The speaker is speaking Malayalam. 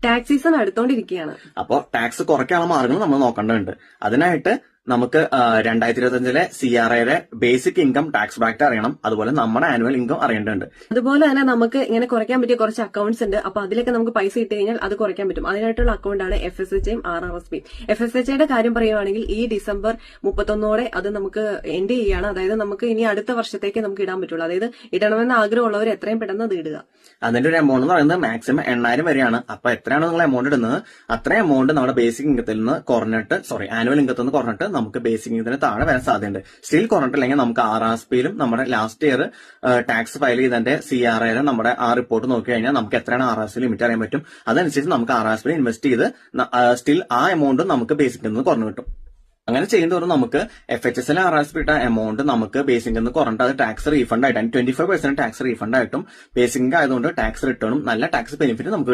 Tax season അടുത്തോണ്ടിരിക്കുകയാണ്. അപ്പോൾ ടാക്സ് കുറയ്ക്കാനുള്ള മാർഗങ്ങൾ നമ്മൾ നോക്കേണ്ടതുണ്ട്. അതിനായിട്ട് നമുക്ക് 2025 CRAയുടെ ബേസിക് ഇൻകം ടാക്സ് ബ്രാക്കറ്റ് അറിയണം. അതുപോലെ നമ്മുടെ ആനുവൽ ഇൻകം അറിയേണ്ടതുണ്ട്. അതുപോലെ തന്നെ നമുക്ക് ഇങ്ങനെ കുറയ്ക്കാൻ പറ്റിയ കുറച്ച് അക്കൗണ്ട്സ് ഉണ്ട്. അപ്പൊ അതിലൊക്കെ നമുക്ക് പൈസ ഇട്ട് കഴിഞ്ഞാൽ അത് കുറയ്ക്കാൻ പറ്റും. അതിനായിട്ടുള്ള അക്കൗണ്ടാണ് FSHയും RRSPയും. FSHയുടെ കാര്യം പറയുവാണെങ്കിൽ ഈ ഡിസംബർ 31 അത് നമുക്ക് എൻഡ് ചെയ്യാണ്. അതായത് നമുക്ക് ഇനി അടുത്ത വർഷത്തേക്ക് നമുക്ക് ഇടാൻ പറ്റുള്ളൂ. അതായത് ഇടണമെന്ന് ആഗ്രഹമുള്ളവർ എത്രയും പെട്ടെന്ന് അത് ഇടുക. അതിന്റെ ഒരു എമൗണ്ട് എന്ന് പറയുന്നത് മാക്സിമം 8000 വരെയാണ്. അപ്പൊ എത്രയാണ് നിങ്ങൾ എമൗണ്ട് ഇടുന്നത് അത്രയും എമൗണ്ട് നമ്മുടെ ബേസിക് ഇൻകത്തിൽ നിന്ന് കുറഞ്ഞിട്ട് ആനുവൽ ഇൻകത്തിൽ നിന്ന് കുറഞ്ഞിട്ട് നമുക്ക് ബേസിക് ഇൻകത്തിന് താഴെ വരാൻ സാധ്യതയുണ്ട്. സ്റ്റിൽ കുറഞ്ഞിട്ടില്ലെങ്കിൽ നമുക്ക് RRSPയിലും നമ്മുടെ ലാസ്റ്റ് ഇയർ ടാക്സ് ഫയൽ ചെയ്തതിന്റെ CRAയിലും നമ്മുടെ ആ റിപ്പോർട്ട് നോക്കി കഴിഞ്ഞാൽ നമുക്ക് എത്രയാണ് RRSP ലിമിറ്റ് അറിയാൻ പറ്റും. അതനുസരിച്ച് നമുക്ക് RRSP ഇൻവെസ്റ്റ് ചെയ്ത് സ്റ്റിൽ ആ എമൗണ്ട് നമുക്ക് ബേസിക്കിൽ നിന്ന് കുറഞ്ഞു കിട്ടും. അങ്ങനെ ചെയ്യുന്നതോറും നമുക്ക് FHSL RRSP ഇട്ട എമൗണ്ട് നമുക്ക് ബേസിക്കിൽ നിന്ന് കുറഞ്ഞിട്ട് അത് ടാക്സ് റീഫണ്ട് ആയിട്ടാണ് 25% ടാക്സ് റീഫണ്ട് ആയിട്ടും ബേസിക് ആയതുകൊണ്ട് ടാക്സ് റിട്ടേണും നല്ല ടാക്സ് ബെനിഫിറ്റ് നമുക്ക്